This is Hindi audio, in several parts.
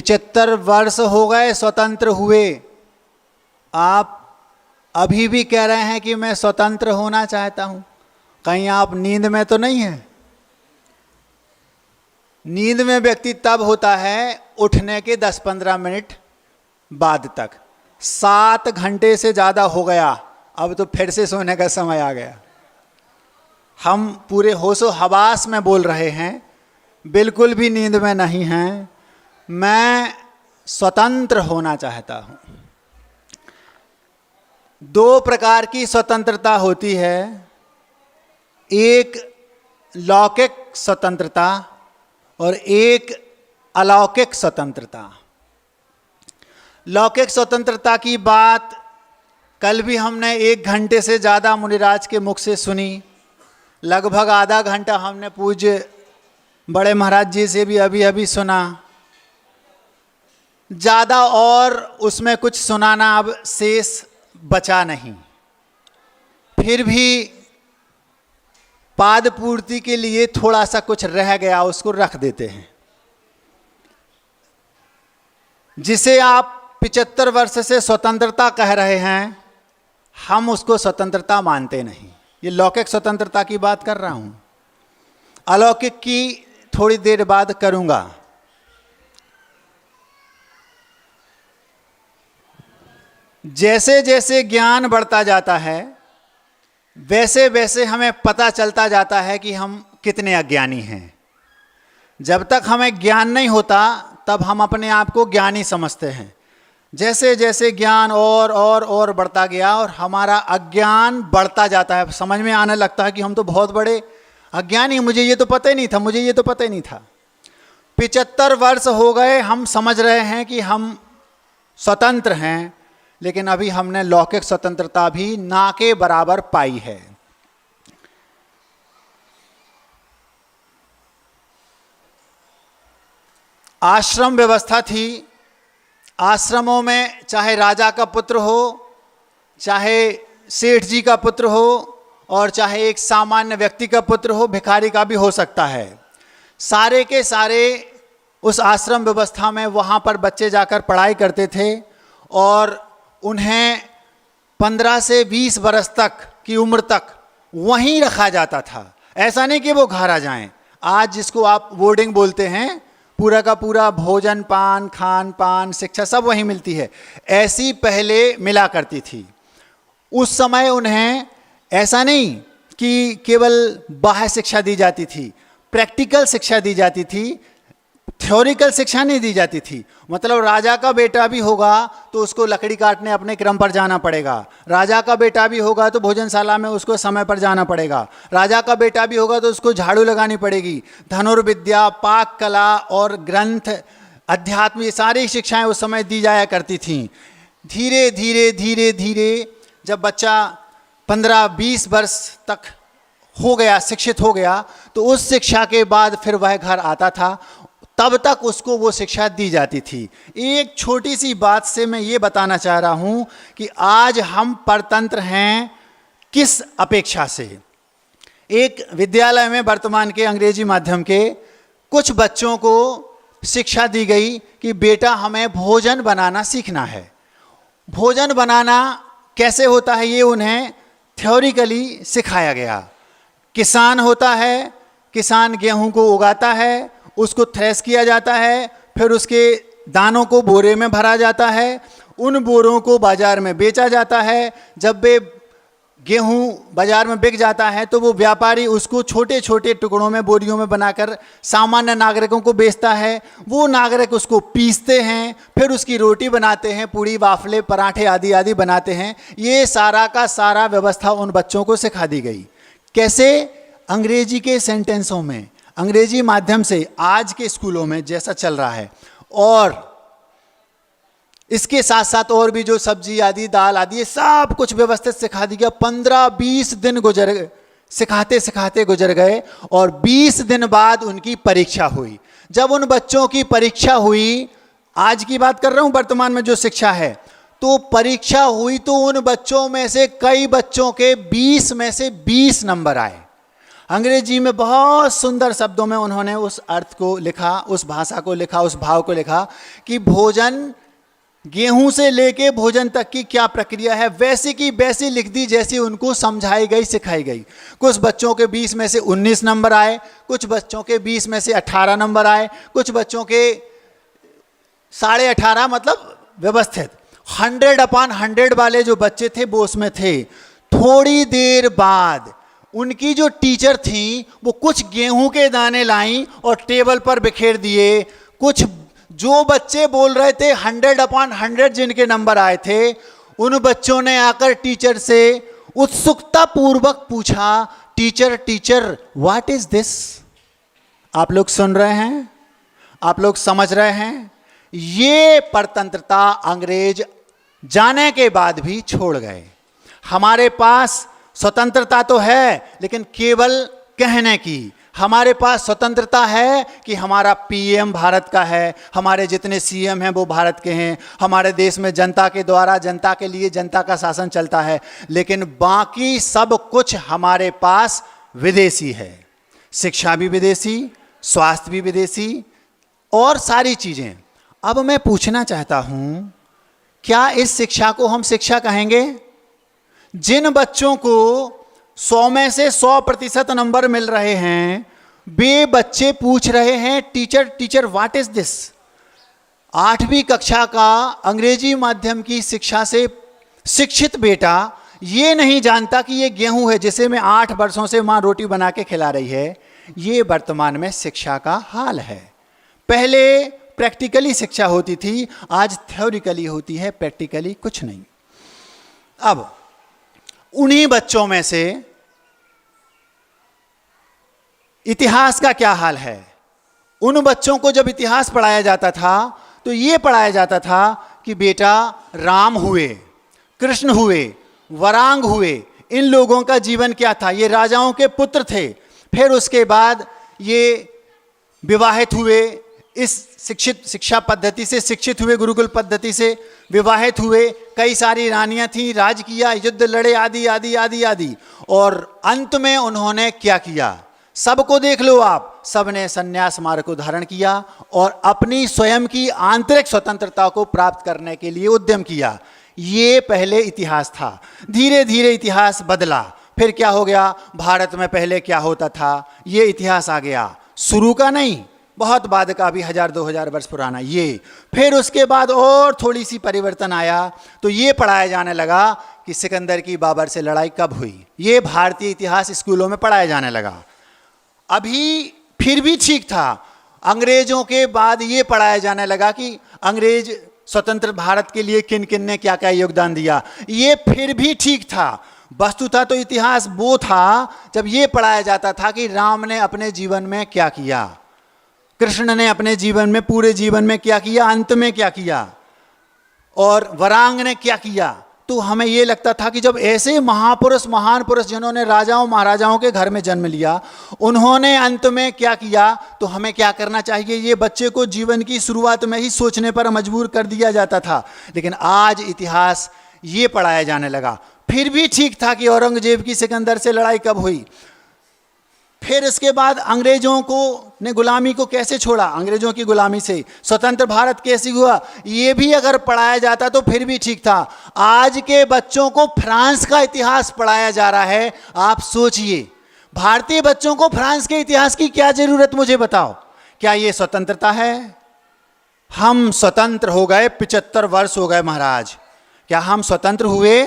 75 वर्ष हो गए स्वतंत्र हुए, आप अभी भी कह रहे हैं कि मैं स्वतंत्र होना चाहता हूं। कहीं आप नींद में तो नहीं है? नींद में व्यक्ति तब होता है उठने के 10-15 मिनट बाद तक। 7 घंटे से ज़्यादा हो गया, अब तो फिर से सोने का समय आ गया। हम पूरे होशो हवास में बोल रहे हैं, बिल्कुल भी नींद में नहीं हैं। मैं स्वतंत्र होना चाहता हूँ। 2 प्रकार की स्वतंत्रता होती है, एक लौकिक स्वतंत्रता और एक अलौकिक स्वतंत्रता। लौकिक स्वतंत्रता की बात कल भी हमने 1 घंटे से ज़्यादा मुनिराज के मुख से सुनी। लगभग आधा घंटा हमने पूज्य बड़े महाराज जी से भी अभी अभी सुना। ज़्यादा और उसमें कुछ सुनाना अब शेष बचा नहीं। फिर भी पाद पूर्ति के लिए थोड़ा सा कुछ रह गया, उसको रख देते हैं। जिसे आप 75 वर्ष से स्वतंत्रता कह रहे हैं, हम उसको स्वतंत्रता मानते नहीं। ये लौकिक स्वतंत्रता की बात कर रहा हूं। अलौकिक की थोड़ी देर बाद करूंगा। जैसे जैसे ज्ञान बढ़ता जाता है, वैसे वैसे हमें पता चलता जाता है कि हम कितने अज्ञानी हैं। जब तक हमें ज्ञान नहीं होता तब हम अपने आप को ज्ञानी समझते हैं। जैसे जैसे ज्ञान और बढ़ता गया और हमारा अज्ञान बढ़ता जाता है, समझ में आने लगता है कि हम तो बहुत बड़े अज्ञानी, मुझे ये तो पता ही नहीं था, मुझे ये तो पता ही नहीं था। 75 वर्ष हो गए, हम समझ रहे हैं कि हम स्वतंत्र हैं, लेकिन अभी हमने लौकिक स्वतंत्रता भी ना के बराबर पाई है। आश्रम व्यवस्था थी। आश्रमों में चाहे राजा का पुत्र हो, चाहे सेठ जी का पुत्र हो और चाहे एक सामान्य व्यक्ति का पुत्र हो, भिखारी का भी हो सकता है। सारे के सारे उस आश्रम व्यवस्था में वहाँ पर बच्चे जाकर पढ़ाई करते थे और उन्हें 15 से 20 बरस तक की उम्र तक वहीं रखा जाता था। ऐसा नहीं कि वो घर आ जाएं। आज जिसको आप बोर्डिंग बोलते हैं, पूरा का पूरा भोजन पान, खान पान, शिक्षा सब वहीं मिलती है। ऐसी पहले मिला करती थी। उस समय उन्हें ऐसा नहीं कि केवल बाह्य शिक्षा दी जाती थी, प्रैक्टिकल शिक्षा दी जाती थी, थ्योरिकल शिक्षा नहीं दी जाती थी। मतलब राजा का बेटा भी होगा तो उसको लकड़ी काटने अपने क्रम पर जाना पड़ेगा। राजा का बेटा भी होगा तो भोजनशाला में उसको समय पर जाना पड़ेगा। राजा का बेटा भी होगा तो उसको झाड़ू लगानी पड़ेगी। धनुर्विद्या, पाक कला और ग्रंथ, अध्यात्म, ये सारी शिक्षाएं उस समय दी जाया करती थीं। धीरे धीरे धीरे धीरे जब बच्चा 15-20 वर्ष तक हो गया, शिक्षित हो गया, तो उस शिक्षा के बाद फिर वह घर आता था। तब तक उसको वो शिक्षा दी जाती थी। एक छोटी सी बात से मैं ये बताना चाह रहा हूँ कि आज हम परतंत्र हैं किस अपेक्षा से। एक विद्यालय में वर्तमान के अंग्रेजी माध्यम के कुछ बच्चों को शिक्षा दी गई कि बेटा हमें भोजन बनाना सीखना है। भोजन बनाना कैसे होता है ये उन्हें थ्योरिकली सिखाया गया। किसान होता है, किसान गेहूं को उगाता है, उसको थ्रेश किया जाता है, फिर उसके दानों को बोरे में भरा जाता है, उन बोरों को बाजार में बेचा जाता है। जब वे गेहूं बाजार में बिक जाता है तो वो व्यापारी उसको छोटे छोटे टुकड़ों में, बोरियों में बनाकर सामान्य नागरिकों को बेचता है। वो नागरिक उसको पीसते हैं, फिर उसकी रोटी बनाते हैं, पूड़ी, वाफले, पराठे आदि आदि बनाते हैं। ये सारा का सारा व्यवस्था उन बच्चों को सिखा दी गई। कैसे? अंग्रेजी के सेंटेंसों में, अंग्रेजी माध्यम से आज के स्कूलों में जैसा चल रहा है। और इसके साथ साथ और भी जो सब्जी आदि, दाल आदि, ये सब कुछ व्यवस्थित सिखा दी गया। 15-20 दिन गुजर गए, सिखाते सिखाते गुजर गए और 20 दिन बाद उनकी परीक्षा हुई। जब उन बच्चों की परीक्षा हुई, आज की बात कर रहा हूं, वर्तमान में जो शिक्षा है, तो परीक्षा हुई तो उन बच्चों में से कई बच्चों के 20 में से 20 नंबर आए। अंग्रेजी में बहुत सुंदर शब्दों में उन्होंने उस अर्थ को लिखा, उस भाषा को लिखा, उस भाव को लिखा कि भोजन, गेहूं से लेके भोजन तक की क्या प्रक्रिया है वैसी की वैसी लिख दी जैसी उनको समझाई गई, सिखाई गई। कुछ बच्चों के 20 में से 19 नंबर आए, कुछ बच्चों के 20 में से 18 नंबर आए, कुछ बच्चों के 18.5, मतलब व्यवस्थित 100/100 वाले जो बच्चे थे वो उसमें थे। थोड़ी देर बाद उनकी जो टीचर थी वो कुछ गेहूं के दाने लाई और टेबल पर बिखेर दिए। कुछ जो बच्चे बोल रहे थे 100/100 जिनके नंबर आए थे, उन बच्चों ने आकर टीचर से उत्सुकता पूर्वक पूछा, teacher teacher what is this. आप लोग सुन रहे हैं, आप लोग समझ रहे हैं। ये परतंत्रता अंग्रेज जाने के बाद भी छोड़ गए। हमारे पास स्वतंत्रता तो है लेकिन केवल कहने की। हमारे पास स्वतंत्रता है कि हमारा पीएम भारत का है, हमारे जितने सीएम हैं वो भारत के हैं, हमारे देश में जनता के द्वारा, जनता के लिए जनता का शासन चलता है, लेकिन बाकी सब कुछ हमारे पास विदेशी है। शिक्षा भी विदेशी, स्वास्थ्य भी विदेशी और सारी चीजें। अब मैं पूछना चाहता हूं, क्या इस शिक्षा को हम शिक्षा कहेंगे? जिन बच्चों को 100 में से 100% नंबर मिल रहे हैं, वे बच्चे पूछ रहे हैं teacher teacher what is this. 8वीं कक्षा का अंग्रेजी माध्यम की शिक्षा से शिक्षित बेटा ये नहीं जानता कि ये गेहूं है जिसे मैं 8 वर्षों से मां रोटी बना के खिला रही है। ये वर्तमान में शिक्षा का हाल है। पहले प्रैक्टिकली शिक्षा होती थी, आज थ्योरिकली होती है, प्रैक्टिकली कुछ नहीं। अब उन्हीं बच्चों में से इतिहास का क्या हाल है? उन बच्चों को जब इतिहास पढ़ाया जाता था तो यह पढ़ाया जाता था कि बेटा राम हुए, कृष्ण हुए, वरांग हुए, इन लोगों का जीवन क्या था, ये राजाओं के पुत्र थे। फिर उसके बाद ये विवाहित हुए, इस शिक्षित शिक्षा पद्धति से शिक्षित हुए, गुरुकुल पद्धति से विवाहित हुए, कई सारी रानियां थीं, राज किया, युद्ध लड़े, आदि आदि आदि आदि। और अंत में उन्होंने क्या किया? सबको देख लो आप, सबने संन्यास मार्ग को धारण किया और अपनी स्वयं की आंतरिक स्वतंत्रता को प्राप्त करने के लिए उद्यम किया। ये पहले इतिहास था। धीरे धीरे इतिहास बदला। फिर क्या हो गया? भारत में पहले क्या होता था ये इतिहास आ गया, शुरू का नहीं, बहुत बाद का, भी 1000-2000 वर्ष पुराना ये। फिर उसके बाद और थोड़ी सी परिवर्तन आया तो ये पढ़ाया जाने लगा कि सिकंदर की बाबर से लड़ाई कब हुई। ये भारतीय इतिहास स्कूलों में पढ़ाया जाने लगा। अभी फिर भी ठीक था। अंग्रेजों के बाद ये पढ़ाया जाने लगा कि अंग्रेज स्वतंत्र भारत के लिए किन किन ने क्या क्या योगदान दिया। ये फिर भी ठीक था। वस्तुतः तो इतिहास वो था जब ये पढ़ाया जाता था कि राम ने अपने जीवन में क्या किया, कृष्ण ने अपने जीवन में, पूरे जीवन में क्या किया, अंत में क्या किया, और वरांग ने क्या किया। तो हमें यह लगता था कि जब ऐसे महापुरुष, महान पुरुष जिन्होंने राजाओं महाराजाओं के घर में जन्म लिया, उन्होंने अंत में क्या किया, तो हमें क्या करना चाहिए। ये बच्चे को जीवन की शुरुआत में ही सोचने पर मजबूर कर दिया जाता था। लेकिन आज इतिहास ये पढ़ाया जाने लगा। फिर भी ठीक था कि औरंगजेब की सिकंदर से लड़ाई कब हुई, फिर इसके बाद अंग्रेजों को ने गुलामी को कैसे छोड़ा, अंग्रेजों की गुलामी से स्वतंत्र भारत कैसे हुआ, ये भी अगर पढ़ाया जाता तो फिर भी ठीक था। आज के बच्चों को फ्रांस का इतिहास पढ़ाया जा रहा है। आप सोचिए, भारतीय बच्चों को फ्रांस के इतिहास की क्या जरूरत, मुझे बताओ। क्या ये स्वतंत्रता है? हम स्वतंत्र हो गए, 75 वर्ष हो गए महाराज। क्या हम स्वतंत्र हुए?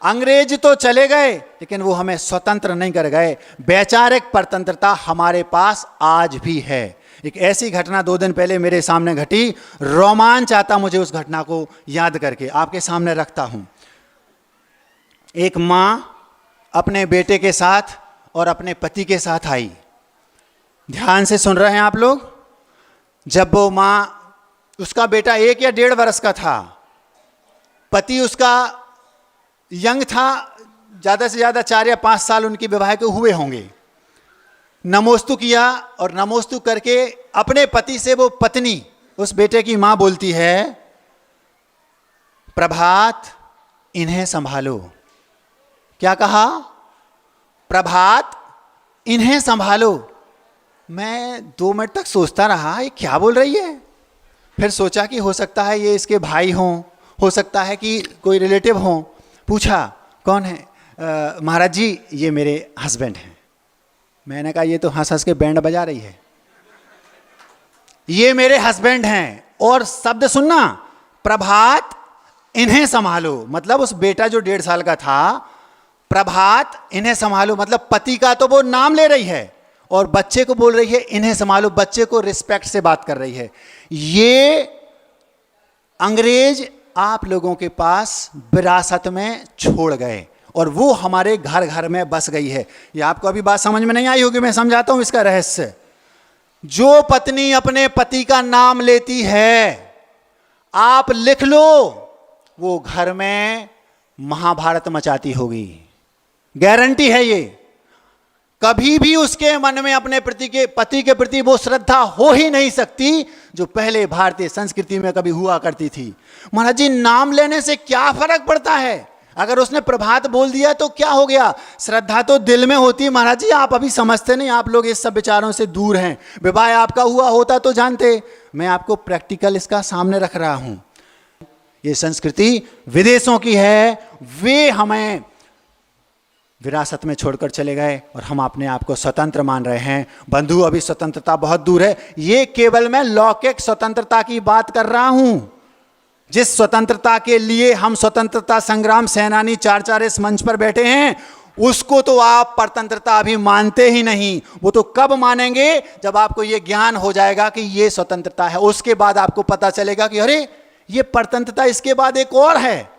अंग्रेज तो चले गए लेकिन वो हमें स्वतंत्र नहीं कर गए। वैचारिक परतंत्रता हमारे पास आज भी है। एक ऐसी घटना 2 दिन पहले मेरे सामने घटी, रोमांच आता मुझे उस घटना को याद करके आपके सामने रखता हूं। एक मां अपने बेटे के साथ और अपने पति के साथ आई। ध्यान से सुन रहे हैं आप लोग। जब वो मां, उसका बेटा 1 या 1.5 वर्ष का था, पति उसका यंग था, ज़्यादा से ज़्यादा 4 या 5 साल उनके विवाह के हुए होंगे। नमोस्तु किया और नमोस्तु करके अपने पति से वो पत्नी, उस बेटे की मां बोलती है, प्रभात इन्हें संभालो। क्या कहा? प्रभात इन्हें संभालो। मैं 2 मिनट तक सोचता रहा ये क्या बोल रही है। फिर सोचा कि हो सकता है ये इसके भाई हों, हो सकता है कि कोई रिलेटिव हों। पूछा कौन है? महाराज जी ये मेरे हस्बैंड हैं। मैंने कहा ये तो हंस हंस के बैंड बजा रही है। ये मेरे हस्बैंड हैं। और शब्द सुनना, प्रभात इन्हें संभालो, मतलब उस बेटा जो 1.5 साल का था, प्रभात इन्हें संभालो, मतलब पति का तो वो नाम ले रही है और बच्चे को बोल रही है इन्हें संभालो। बच्चे को रिस्पेक्ट से बात कर रही है। ये अंग्रेज आप लोगों के पास विरासत में छोड़ गए और वो हमारे घर घर में बस गई है। ये आपको अभी बात समझ में नहीं आई होगी, मैं समझाता हूं इसका रहस्य। जो पत्नी अपने पति का नाम लेती है, आप लिख लो, वो घर में महाभारत मचाती होगी, गारंटी है ये। कभी भी उसके मन में अपने पति के प्रति वो श्रद्धा हो ही नहीं सकती जो पहले भारतीय संस्कृति में कभी हुआ करती थी। महाराज जी नाम लेने से क्या फर्क पड़ता है? अगर उसने प्रभात बोल दिया तो क्या हो गया? श्रद्धा तो दिल में होती है। महाराज जी आप अभी समझते नहीं, आप लोग इस सब विचारों से दूर हैं। विवाह आपका हुआ होता तो जानते। मैं आपको प्रैक्टिकल इसका सामने रख रहा हूं। ये संस्कृति विदेशों की है, वे हमें विरासत में छोड़कर चले गए और हम अपने आप को स्वतंत्र मान रहे हैं। बंधु अभी स्वतंत्रता बहुत दूर है। ये केवल मैं लौकिक स्वतंत्रता की बात कर रहा हूं। जिस स्वतंत्रता के लिए हम स्वतंत्रता संग्राम सेनानी 4 इस मंच पर बैठे हैं, उसको तो आप परतंत्रता अभी मानते ही नहीं। वो तो कब मानेंगे? जब आपको ये ज्ञान हो जाएगा कि ये स्वतंत्रता है। उसके बाद आपको पता चलेगा कि अरे ये परतंत्रता, इसके बाद एक और है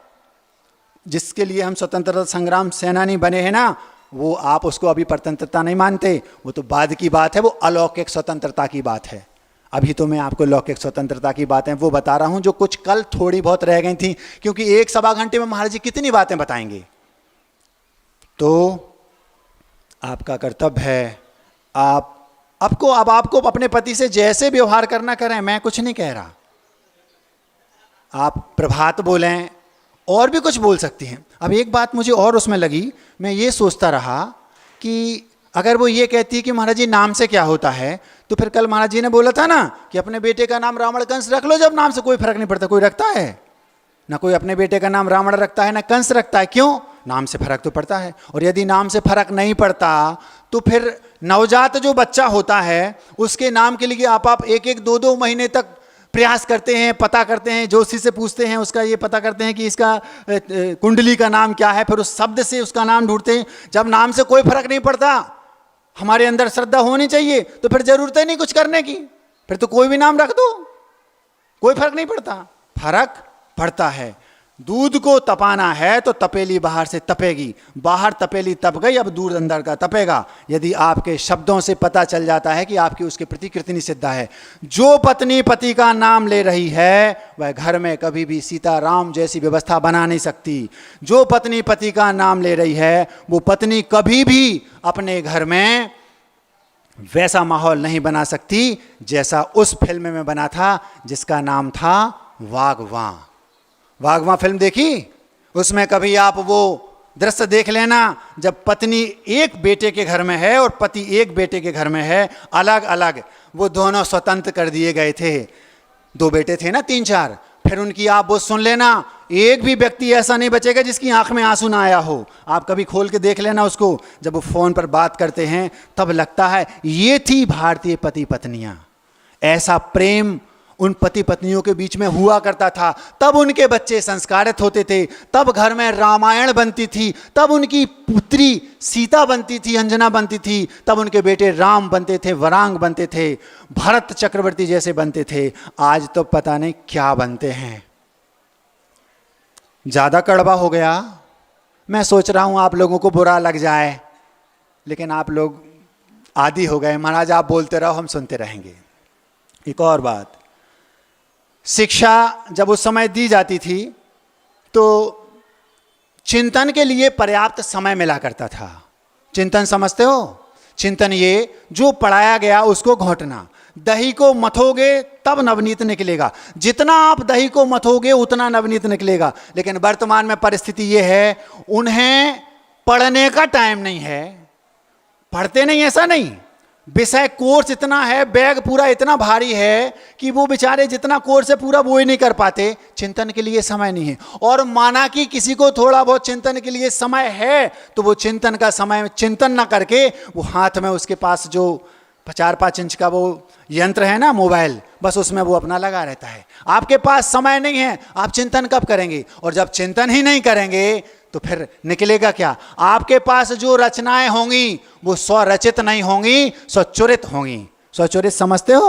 जिसके लिए हम स्वतंत्रता संग्राम सेनानी बने हैं ना, वो आप उसको अभी परतंत्रता नहीं मानते। वो तो बाद की बात है, वो अलौकिक स्वतंत्रता की बात है। अभी तो मैं आपको लौकिक स्वतंत्रता की बातें वो बता रहा हूं जो कुछ कल थोड़ी बहुत रह गई थी, क्योंकि 1-1.25 घंटे में महाराज जी कितनी बातें बताएंगे। तो आपका कर्तव्य है, अब आपको अपने पति से जैसे व्यवहार करना करें, मैं कुछ नहीं कह रहा। आप प्रभात बोलें और भी कुछ बोल सकती हैं। अब एक बात मुझे और उसमें लगी, मैं ये सोचता रहा कि अगर वो ये कहती है कि महाराज जी नाम से क्या होता है, तो फिर कल महाराज जी ने बोला था ना कि अपने बेटे का नाम रावण कंस रख लो। जब नाम से कोई फर्क नहीं पड़ता। कोई रखता है ना, कोई अपने बेटे का नाम रावण रखता है ना कंस रखता है। क्यों? नाम से फर्क तो पड़ता है। और यदि नाम से फर्क नहीं पड़ता तो फिर नवजात जो बच्चा होता है उसके नाम के लिए आप 1-1, 2-2 महीने तक प्रयास करते हैं, पता करते हैं, ज्योतिषी से पूछते हैं, उसका ये पता करते हैं कि इसका कुंडली का नाम क्या है, फिर उस शब्द से उसका नाम ढूंढते हैं। जब नाम से कोई फर्क नहीं पड़ता, हमारे अंदर श्रद्धा होनी चाहिए, तो फिर जरूरत ही नहीं कुछ करने की। फिर तो कोई भी नाम रख दो, कोई फर्क नहीं पड़ता। फर्क पड़ता है। दूध को तपाना है तो तपेली बाहर से तपेगी, बाहर तपेली तप गई, अब दूध अंदर का तपेगा। यदि आपके शब्दों से पता चल जाता है कि आपकी उसके प्रति कितनी श्रद्धा है। जो पत्नी पति का नाम ले रही है वह घर में कभी भी सीता राम जैसी व्यवस्था बना नहीं सकती। जो पत्नी पति का नाम ले रही है वो पत्नी कभी भी अपने घर में वैसा माहौल नहीं बना सकती जैसा उस फिल्म में बना था जिसका नाम था वागवां। वागवां फिल्म देखी? उसमें कभी आप वो दृश्य देख लेना जब पत्नी एक बेटे के घर में है और पति एक बेटे के घर में है, अलग अलग। वो दोनों स्वतंत्र कर दिए गए थे। 2 बेटे थे ना, 3-4। फिर उनकी आप वो सुन लेना, एक भी व्यक्ति ऐसा नहीं बचेगा जिसकी आंख में आंसू ना आया हो। आप कभी खोल के देख लेना उसको। जब वो फोन पर बात करते हैं तब लगता है ये थी भारतीय पति पत्नियां। ऐसा प्रेम उन पति पत्नियों के बीच में हुआ करता था। तब उनके बच्चे संस्कारित होते थे, तब घर में रामायण बनती थी, तब उनकी पुत्री सीता बनती थी, अंजना बनती थी, तब उनके बेटे राम बनते थे, वरांग बनते थे, भरत चक्रवर्ती जैसे बनते थे। आज तो पता नहीं क्या बनते हैं। ज्यादा कड़वा हो गया। मैं सोच रहा हूं आप लोगों को बुरा लग जाए, लेकिन आप लोग आदी हो गए। महाराज आप बोलते रहो, हम सुनते रहेंगे। एक और बात, शिक्षा जब उस समय दी जाती थी तो चिंतन के लिए पर्याप्त समय मिला करता था। चिंतन समझते हो? चिंतन ये जो पढ़ाया गया उसको घोंटना। दही को मथोगे तब नवनीत निकलेगा। जितना आप दही को मथोगे उतना नवनीत निकलेगा। लेकिन वर्तमान में परिस्थिति ये है, उन्हें पढ़ने का टाइम नहीं है, पढ़ते नहीं, ऐसा नहीं, विषय कोर्स इतना है, बैग पूरा इतना भारी है कि वो बेचारे जितना कोर्स है पूरा वो ही नहीं कर पाते, चिंतन के लिए समय नहीं है। और माना कि किसी को थोड़ा बहुत चिंतन के लिए समय है, तो वो चिंतन का समय चिंतन ना करके वो हाथ में उसके पास जो 4-5 इंच का वो यंत्र है ना, मोबाइल, बस उसमें वो अपना लगा रहता है। आपके पास समय नहीं है, आप चिंतन कब करेंगे? और जब चिंतन ही नहीं करेंगे तो फिर निकलेगा क्या? आपके पास जो रचनाएं होंगी वो स्वरचित नहीं होंगी, स्वचरित होंगी। स्वचरित समझते हो?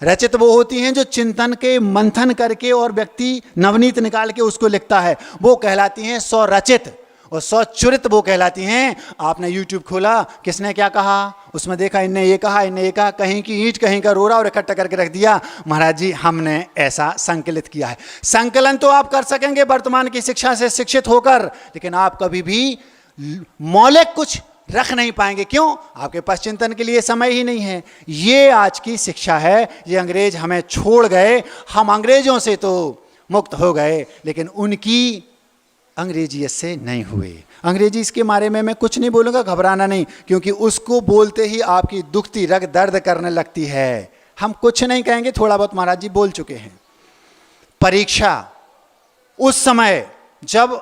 रचित वो होती हैं जो चिंतन के मंथन करके और व्यक्ति नवनीत निकाल के उसको लिखता है, वो कहलाती हैं स्वरचित। और स्वचरित वो कहलाती हैं, आपने YouTube खोला, किसने क्या कहा, उसमें देखा इनने ये कहा, इनने ये कहा, कहीं की ईंट कहीं का रोड़ा और इकट्ठा करके रख दिया, महाराज जी हमने ऐसा संकलित किया है। संकलन तो आप कर सकेंगे वर्तमान की शिक्षा से शिक्षित होकर, लेकिन आप कभी भी मौलिक कुछ रख नहीं पाएंगे। क्यों? आपके पास चिंतन के लिए समय ही नहीं है। ये आज की शिक्षा है, ये अंग्रेज हमें छोड़ गए। हम अंग्रेजों से तो मुक्त हो गए, लेकिन उनकी अंग्रेजियत से नहीं हुए। अंग्रेजी इसके बारे में मैं कुछ नहीं बोलूँगा, घबराना नहीं, क्योंकि उसको बोलते ही आपकी दुखती रग दर्द करने लगती है। हम कुछ नहीं कहेंगे, थोड़ा बहुत महाराज जी बोल चुके हैं। परीक्षा, उस समय जब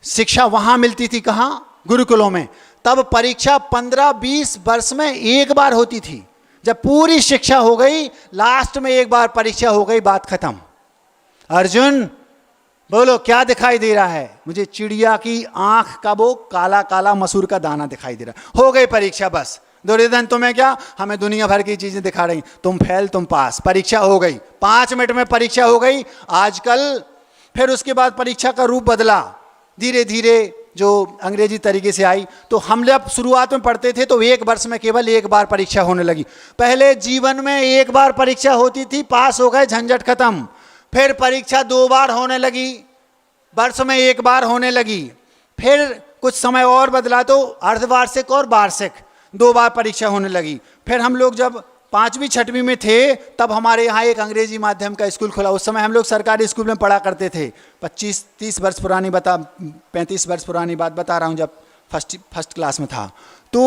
शिक्षा वहाँ मिलती थी, कहाँ? गुरुकुलों में, तब परीक्षा 15-20 वर्ष में एक बार होती थी। जब पूरी शिक्षा हो गई, लास्ट में एक बार परीक्षा हो गई, बात खत्म। अर्जुन बोलो क्या दिखाई दे रहा है? मुझे चिड़िया की आंख का वो काला काला मसूर का दाना दिखाई दे रहा है। हो गई परीक्षा, बस। दुर्योधन तुम्हें क्या, हमें दुनिया भर की चीजें दिखा रही, तुम फेल तुम पास, परीक्षा हो गई। 5 मिनट में परीक्षा हो गई। आजकल फिर उसके बाद परीक्षा का रूप बदला, धीरे धीरे जो अंग्रेजी तरीके से आई। तो हम जब शुरुआत में पढ़ते थे तो 1 वर्ष में केवल 1 बार परीक्षा होने लगी। पहले जीवन में 1 बार परीक्षा होती थी, पास हो गए, झंझट खत्म। फिर परीक्षा 2 बार होने लगी, वर्ष में 1 बार होने लगी। फिर कुछ समय और बदला तो अर्धवार्षिक और वार्षिक 2 बार परीक्षा होने लगी। फिर हम लोग जब 5वीं 6वीं में थे, तब हमारे यहाँ एक अंग्रेजी माध्यम का स्कूल खुला। उस समय हम लोग सरकारी स्कूल में पढ़ा करते थे। 25-30 वर्ष पुरानी 35 वर्ष पुरानी बात बता रहा हूँ, जब फर्स्ट क्लास में था। तो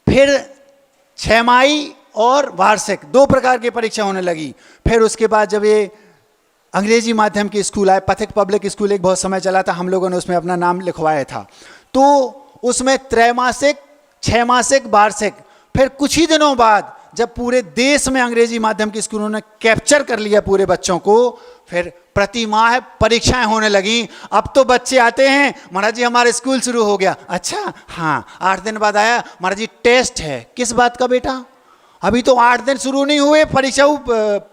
फिर 6माही और वार्षिक 2 प्रकार की परीक्षा होने लगी। फिर उसके बाद जब ये अंग्रेजी माध्यम के स्कूल आए, पथिक पब्लिक स्कूल एक बहुत समय चला था, हम लोगों ने उसमें अपना नाम लिखवाया था। तो उसमें त्रैमासिक, 6मासिक, वार्षिक। फिर कुछ ही दिनों बाद जब पूरे देश में अंग्रेजी माध्यम के स्कूलों ने कैप्चर कर लिया पूरे बच्चों को, फिर प्रति माह परीक्षाएं होने लगी। अब तो बच्चे आते हैं, महाराज जी हमारा स्कूल शुरू हो गया। अच्छा, हाँ। 8 दिन बाद आया, महाराज जी टेस्ट है। किस बात का बेटा? अभी तो 8 दिन शुरू नहीं हुए, परीक्षा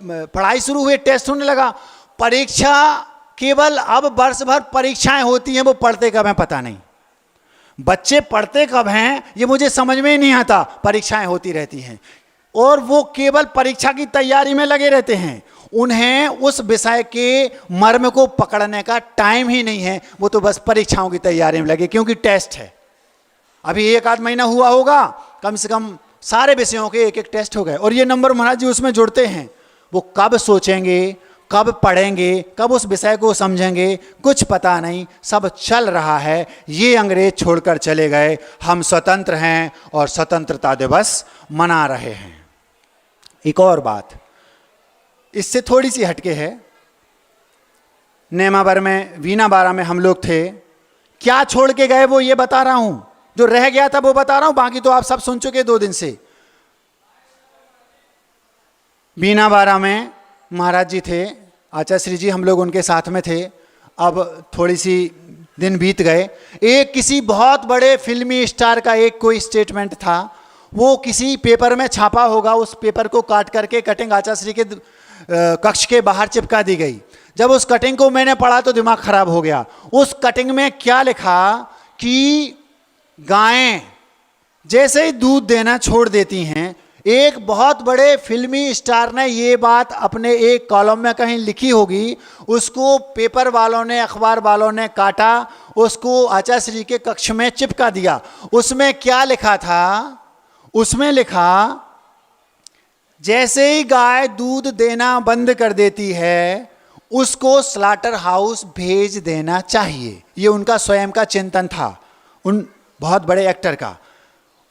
पढ़ाई शुरू हुई, टेस्ट होने लगा। परीक्षा केवल अब वर्ष भर परीक्षाएं होती हैं, वो पढ़ते कब हैं पता नहीं। बच्चे पढ़ते कब हैं ये मुझे समझ में ही नहीं आता। परीक्षाएं होती रहती हैं और वो केवल परीक्षा की तैयारी में लगे रहते हैं। उन्हें उस विषय के मर्म को पकड़ने का टाइम ही नहीं है। वो तो बस परीक्षाओं की तैयारी में लगे, क्योंकि टेस्ट है। अभी 1 आध महीना हुआ होगा, कम से कम सारे विषयों के 1-1 टेस्ट हो गए, और ये नंबर महाराज जी उसमें जुड़ते हैं। वो कब सोचेंगे, कब पढ़ेंगे, कब उस विषय को समझेंगे, कुछ पता नहीं। सब चल रहा है, ये अंग्रेज छोड़कर चले गए। हम स्वतंत्र हैं और स्वतंत्रता दिवस मना रहे हैं। एक और बात इससे थोड़ी सी हटके है। नेमावर में, वीनाबारा में हम लोग थे। क्या छोड़ के गए वो ये बता रहा हूं, जो रह गया था वो बता रहा हूं, बाकी तो आप सब सुन चुके 2 दिन से। वीनाबारा में महाराज जी थे, आचार्य श्री जी, हम लोग उनके साथ में थे। अब थोड़ी सी दिन बीत गए। एक किसी बहुत बड़े फिल्मी स्टार का एक कोई स्टेटमेंट था, वो किसी पेपर में छापा होगा। उस पेपर को काट करके कटिंग आचार्य श्री के कक्ष के बाहर चिपका दी गई। जब उस कटिंग को मैंने पढ़ा तो दिमाग खराब हो गया। उस कटिंग में क्या लिखा कि गायें जैसे ही दूध देना छोड़ देती हैं, एक बहुत बड़े फिल्मी स्टार ने ये बात अपने एक कॉलम में कहीं लिखी होगी, उसको पेपर वालों ने, अखबार वालों ने काटा, उसको आचार्य श्री के कक्ष में चिपका दिया। उसमें क्या लिखा था? उसमें लिखा, जैसे ही गाय दूध देना बंद कर देती है उसको स्लॉटर हाउस भेज देना चाहिए। ये उनका स्वयं का चिंतन था। उन बहुत बड़े एक्टर का।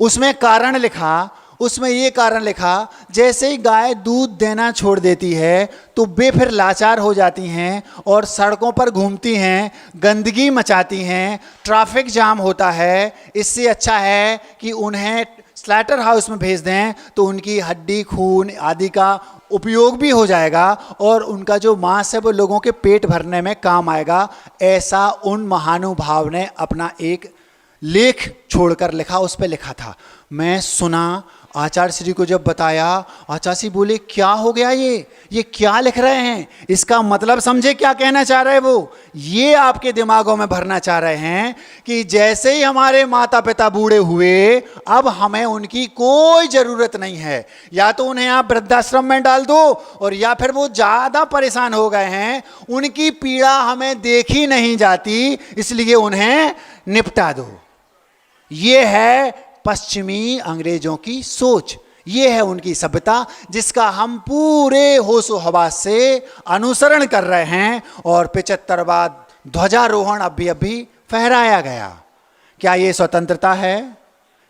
उसमें कारण लिखा, उसमें ये कारण लिखा, जैसे ही गाय दूध देना छोड़ देती है तो वे फिर लाचार हो जाती हैं और सड़कों पर घूमती हैं, गंदगी मचाती हैं, ट्रैफिक जाम होता है। इससे अच्छा है कि उन्हें स्लैटर हाउस में भेज दें तो उनकी हड्डी, खून आदि का उपयोग भी हो जाएगा और उनका जो मांस है वो लोगों के पेट भरने में काम आएगा। ऐसा उन महानुभाव ने अपना एक लेख छोड़कर लिखा, उस पर लिखा था। मैं सुना, आचार्य श्री को जब बताया, आचार्य श्री बोले क्या हो गया, ये क्या लिख रहे हैं, इसका मतलब समझे क्या कहना चाह रहे हैं वो। ये आपके दिमागों में भरना चाह रहे हैं कि जैसे ही हमारे माता पिता बूढ़े हुए, अब हमें उनकी कोई ज़रूरत नहीं है, या तो उन्हें आप वृद्धाश्रम में डाल दो और या फिर वो ज़्यादा परेशान हो गए हैं, उनकी पीड़ा हमें देखी नहीं जाती, इसलिए उन्हें निपटा दो। ये है पश्चिमी अंग्रेजों की सोच, ये है उनकी सभ्यता जिसका हम पूरे होशो हवास से अनुसरण कर रहे हैं और 75वां ध्वजारोहण अभी फहराया गया। क्या ये स्वतंत्रता है?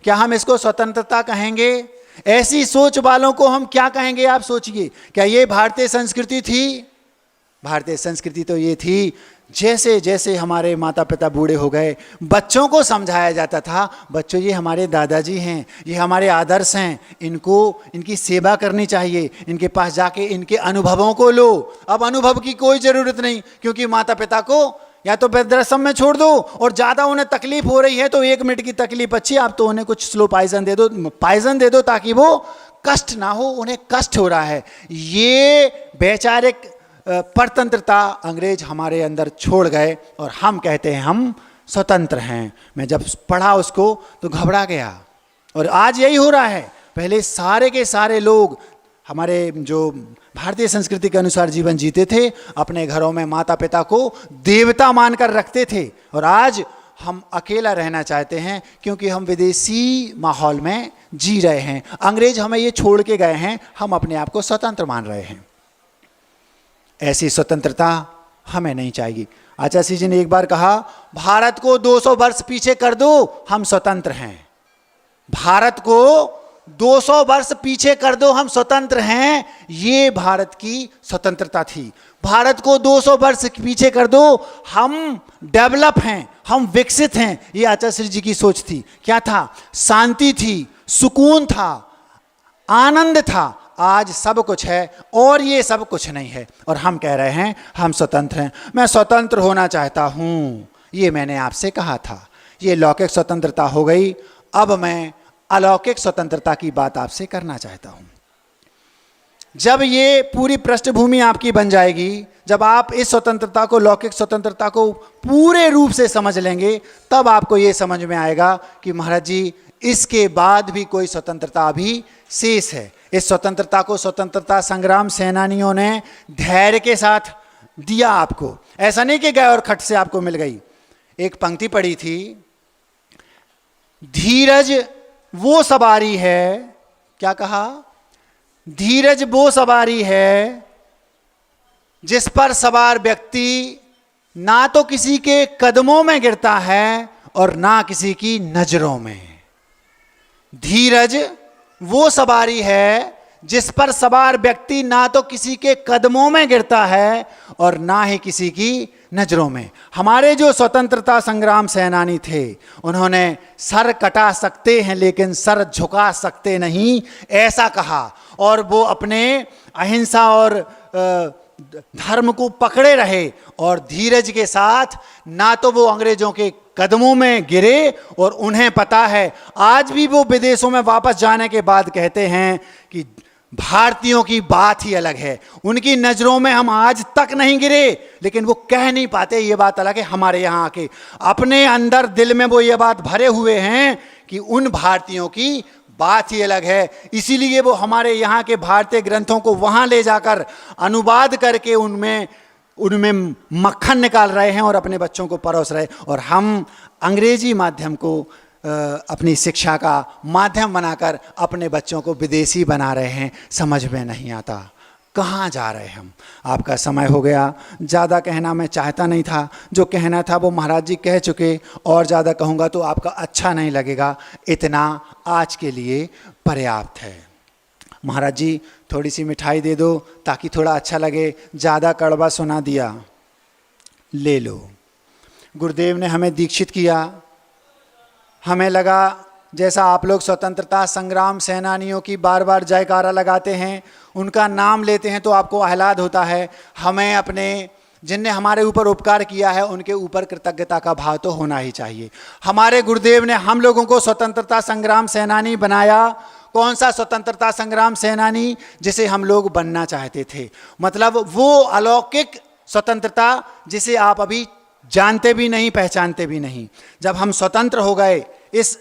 क्या हम इसको स्वतंत्रता कहेंगे? ऐसी सोच वालों को हम क्या कहेंगे, आप सोचिए। क्या ये भारतीय संस्कृति थी? भारतीय संस्कृति तो ये थी, जैसे जैसे हमारे माता पिता बूढ़े हो गए, बच्चों को समझाया जाता था, बच्चों ये हमारे दादाजी हैं, ये हमारे आदर्श हैं, इनको इनकी सेवा करनी चाहिए, इनके पास जाके इनके अनुभवों को लो। अब अनुभव की कोई ज़रूरत नहीं, क्योंकि माता पिता को या तो वृद्धाश्रम में छोड़ दो, और ज़्यादा उन्हें तकलीफ हो रही है तो 1 मिनट की तकलीफ अच्छी, आप तो उन्हें कुछ स्लो पॉइजन दे दो ताकि वो कष्ट ना हो, उन्हें कष्ट हो रहा है। ये वैचारिक परतंत्रता अंग्रेज हमारे अंदर छोड़ गए और हम कहते हैं हम स्वतंत्र हैं। मैं जब पढ़ा उसको तो घबरा गया, और आज यही हो रहा है। पहले सारे के सारे लोग हमारे जो भारतीय संस्कृति के अनुसार जीवन जीते थे, अपने घरों में माता पिता को देवता मानकर रखते थे, और आज हम अकेला रहना चाहते हैं क्योंकि हम विदेशी माहौल में जी रहे हैं। अंग्रेज हमें ये छोड़ के गए हैं, हम अपने आप को स्वतंत्र मान रहे हैं। ऐसी स्वतंत्रता हमें नहीं चाहिए। आचार्य जी ने एक बार कहा, भारत को 200 वर्ष पीछे कर दो, हम स्वतंत्र हैं। भारत को 200 वर्ष पीछे कर दो, हम स्वतंत्र हैं। ये भारत की स्वतंत्रता थी। भारत को 200 वर्ष पीछे कर दो, हम डेवलप हैं, हम विकसित हैं। ये आचार्य जी की सोच थी। क्या था? शांति थी, सुकून था, आनंद था। आज सब कुछ है और ये सब कुछ नहीं है, और हम कह रहे हैं हम स्वतंत्र हैं। मैं स्वतंत्र होना चाहता हूँ, ये मैंने आपसे कहा था। ये लौकिक स्वतंत्रता हो गई। अब मैं अलौकिक स्वतंत्रता की बात आपसे करना चाहता हूँ। जब ये पूरी पृष्ठभूमि आपकी बन जाएगी, जब आप इस स्वतंत्रता को, लौकिक स्वतंत्रता को पूरे रूप से समझ लेंगे, तब आपको ये समझ में आएगा कि महाराज जी, इसके बाद भी कोई स्वतंत्रता अभी शेष है। इस स्वतंत्रता को स्वतंत्रता संग्राम सेनानियों ने धैर्य के साथ दिया आपको। ऐसा नहीं कि गए और खट से आपको मिल गई। एक पंक्ति पढ़ी थी, धीरज वो सवारी है, क्या कहा? धीरज वो सवारी है जिस पर सवार व्यक्ति ना तो किसी के कदमों में गिरता है और ना किसी की नजरों में। धीरज वो सवारी है जिस पर सवार व्यक्ति ना तो किसी के कदमों में गिरता है और ना ही किसी की नजरों में। हमारे जो स्वतंत्रता संग्राम सेनानी थे, उन्होंने सर कटा सकते हैं लेकिन सर झुका सकते नहीं, ऐसा कहा। और वो अपने अहिंसा और धर्म को पकड़े रहे और धीरज के साथ ना तो वो अंग्रेजों के कदमों में गिरे, और उन्हें पता है, आज भी वो विदेशों में वापस जाने के बाद कहते हैं कि भारतीयों की बात ही अलग है। उनकी नज़रों में हम आज तक नहीं गिरे, लेकिन वो कह नहीं पाते, ये बात अलग है। हमारे यहाँ आके अपने अंदर दिल में वो ये बात भरे हुए हैं कि उन भारतीयों की बात ही अलग है। इसीलिए वो हमारे यहाँ के भारतीय ग्रंथों को वहाँ ले जाकर अनुवाद करके उनमें मक्खन निकाल रहे हैं और अपने बच्चों को परोस रहे, और हम अंग्रेजी माध्यम को अपनी शिक्षा का माध्यम बनाकर अपने बच्चों को विदेशी बना रहे हैं। समझ में नहीं आता। कहाँ जा रहे हैं हम। आपका समय हो गया, ज़्यादा कहना मैं चाहता नहीं था, जो कहना था वो महाराज जी कह चुके, और ज़्यादा कहूँगा तो आपका अच्छा नहीं लगेगा, इतना आज के लिए पर्याप्त है। महाराज जी थोड़ी सी मिठाई दे दो ताकि थोड़ा अच्छा लगे, ज़्यादा कड़वा सुना दिया, ले लो। गुरुदेव ने हमें दीक्षित किया, हमें लगा जैसा आप लोग स्वतंत्रता संग्राम सेनानियों की बार बार जयकारा लगाते हैं, उनका नाम लेते हैं तो आपको आह्लाद होता है, हमें अपने जिनने हमारे ऊपर उपकार किया है उनके ऊपर कृतज्ञता का भाव तो होना ही चाहिए। हमारे गुरुदेव ने हम लोगों को स्वतंत्रता संग्राम सेनानी बनाया। कौन सा स्वतंत्रता संग्राम सेनानी? जिसे हम लोग बनना चाहते थे, मतलब वो अलौकिक स्वतंत्रता जिसे आप अभी जानते भी नहीं, पहचानते भी नहीं। जब हम स्वतंत्र हो गए, इस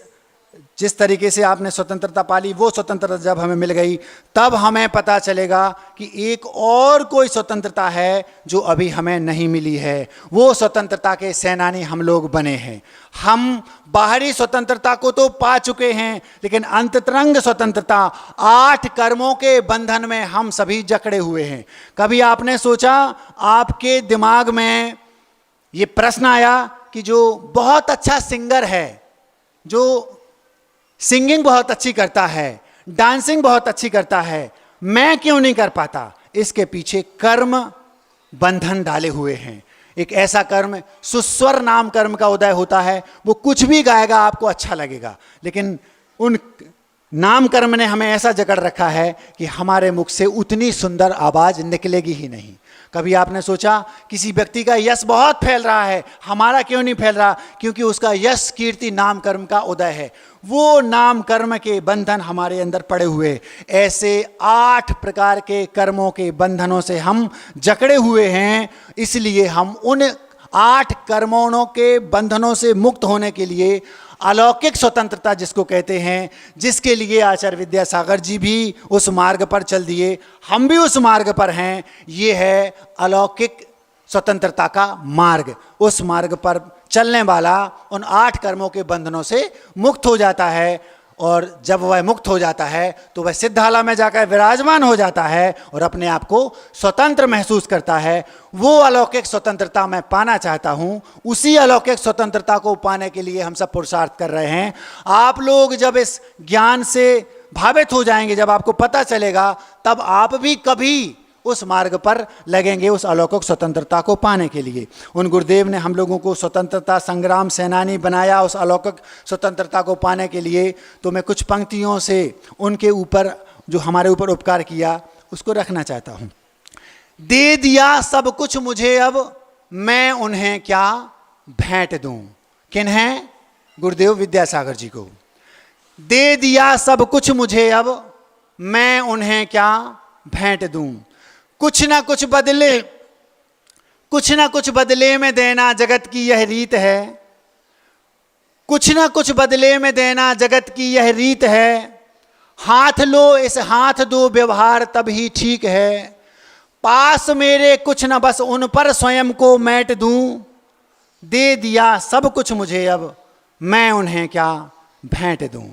जिस तरीके से आपने स्वतंत्रता पाली, वो स्वतंत्रता जब हमें मिल गई, तब हमें पता चलेगा कि एक और कोई स्वतंत्रता है जो अभी हमें नहीं मिली है। वो स्वतंत्रता के सेनानी हम लोग बने हैं। हम बाहरी स्वतंत्रता को तो पा चुके हैं, लेकिन अंतरंग स्वतंत्रता, 8 कर्मों के बंधन में हम सभी जकड़े हुए हैं। कभी आपने सोचा, आपके दिमाग में ये प्रश्न आया कि जो बहुत अच्छा सिंगर है, जो सिंगिंग बहुत अच्छी करता है, डांसिंग बहुत अच्छी करता है, मैं क्यों नहीं कर पाता? इसके पीछे कर्म बंधन डाले हुए हैं। एक ऐसा कर्म, सुस्वर नाम कर्म का उदय होता है, वो कुछ भी गाएगा आपको अच्छा लगेगा, लेकिन उन नाम कर्म ने हमें ऐसा जकड़ रखा है कि हमारे मुख से उतनी सुंदर आवाज निकलेगी ही नहीं। कभी आपने सोचा, किसी व्यक्ति का यश बहुत फैल रहा है, हमारा क्यों नहीं फैल रहा? क्योंकि उसका यश कीर्ति नाम कर्म का उदय है। वो नाम कर्म के बंधन हमारे अंदर पड़े हुए। ऐसे 8 प्रकार के कर्मों के बंधनों से हम जकड़े हुए हैं। इसलिए हम उन 8 कर्मों के बंधनों से मुक्त होने के लिए अलौकिक स्वतंत्रता जिसको कहते हैं, जिसके लिए आचार्य विद्यासागर जी भी उस मार्ग पर चल दिए, हम भी उस मार्ग पर हैं। ये है अलौकिक स्वतंत्रता का मार्ग। उस मार्ग पर चलने वाला उन 8 कर्मों के बंधनों से मुक्त हो जाता है, और जब वह मुक्त हो जाता है तो वह सिद्धाला में जाकर विराजमान हो जाता है और अपने आप को स्वतंत्र महसूस करता है। वो अलौकिक स्वतंत्रता मैं पाना चाहता हूँ। उसी अलौकिक स्वतंत्रता को पाने के लिए हम सब पुरुषार्थ कर रहे हैं। आप लोग जब इस ज्ञान से भावित हो जाएंगे, जब आपको पता चलेगा, तब आप भी कभी उस मार्ग पर लगेंगे उस अलौकिक स्वतंत्रता को पाने के लिए। उन गुरुदेव ने हम लोगों को स्वतंत्रता संग्राम सेनानी बनाया उस अलौकिक स्वतंत्रता को पाने के लिए। तो मैं कुछ पंक्तियों से उनके ऊपर, जो हमारे ऊपर उपकार किया, उसको रखना चाहता हूँ। दे दिया सब कुछ मुझे, अब मैं उन्हें क्या भेंट दूं? किन्हें? गुरुदेव विद्यासागर जी को। दे दिया सब कुछ मुझे, अब मैं उन्हें क्या भेंट दूं? कुछ ना कुछ बदले में देना जगत की यह रीत है। कुछ ना कुछ बदले में देना जगत की यह रीत है। हाथ लो इस हाथ दो व्यवहार तभी ठीक है। पास मेरे कुछ न बस उन पर स्वयं को मैट दूं। दे दिया सब कुछ मुझे, अब मैं उन्हें क्या भेंट दूं?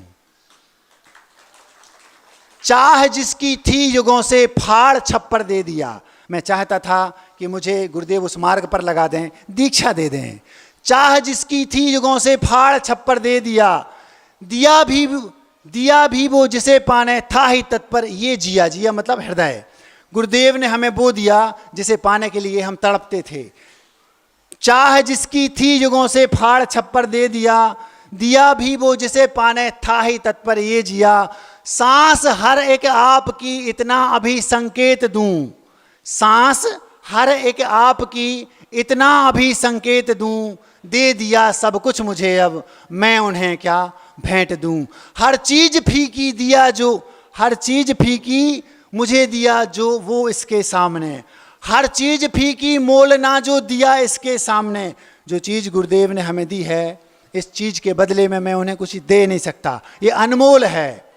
चाह जिसकी थी युगों से फाड़ छप्पर दे दिया। मैं चाहता था कि मुझे गुरुदेव उस मार्ग पर लगा दें, दीक्षा दे दें। चाह जिसकी थी युगों से फाड़ छप्पर दे दिया। दिया भी वो जिसे पाने था ही तत्पर, ये जिया। जिया मतलब हृदय। गुरुदेव ने हमें वो दिया जिसे पाने के लिए हम तड़पते थे। चाह जिसकी थी युगों से फाड़ छप्पर दे दिया। दिया भी वो जिसे पाने था ही तत्पर, ये जिया। सांस हर एक आपकी इतना अभी संकेत दूं। सांस हर एक आपकी इतना अभी संकेत दूं। दे दिया सब कुछ मुझे, अब मैं उन्हें क्या भेंट दूं? हर चीज फीकी दिया जो, हर चीज फीकी मुझे दिया जो वो इसके सामने। हर चीज फीकी मोल ना जो दिया इसके सामने। जो चीज गुरुदेव ने हमें दी है, इस चीज के बदले में मैं उन्हें कुछ दे नहीं सकता, ये अनमोल है।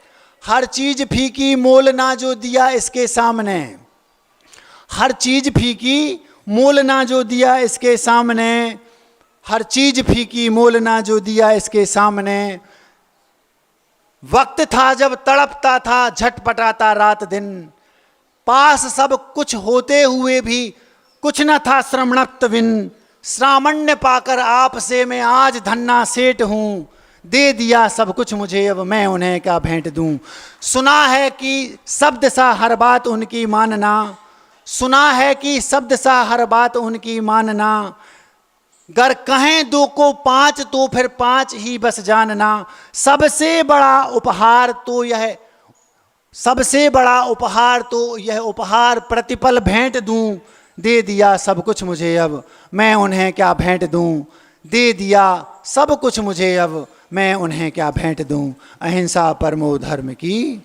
हर चीज फीकी मोल ना जो दिया इसके सामने। हर चीज फीकी मोल ना जो दिया इसके सामने। हर चीज फीकी मोल ना जो दिया इसके सामने। वक्त था जब तड़पता था झटपटाता रात दिन। पास सब कुछ होते हुए भी कुछ न था श्रमणत्व बिन, श्रामण्य पाकर आपसे मैं आज धन्ना सेठ हूँ, दे दिया सब कुछ मुझे अब मैं उन्हें क्या भेंट दूं। सुना है कि शब्द सा हर बात उनकी मानना, सुना है कि शब्द सा हर बात उनकी मानना, गर कहें दो को पांच तो फिर पांच ही बस जानना। सबसे बड़ा उपहार तो यह, सबसे बड़ा उपहार तो यह उपहार प्रतिपल भेंट दूं, दे दिया सब कुछ मुझे अब मैं उन्हें क्या भेंट दूं, दे दिया सब कुछ मुझे अब मैं उन्हें क्या भेंट दूं। अहिंसा परमो धर्म की।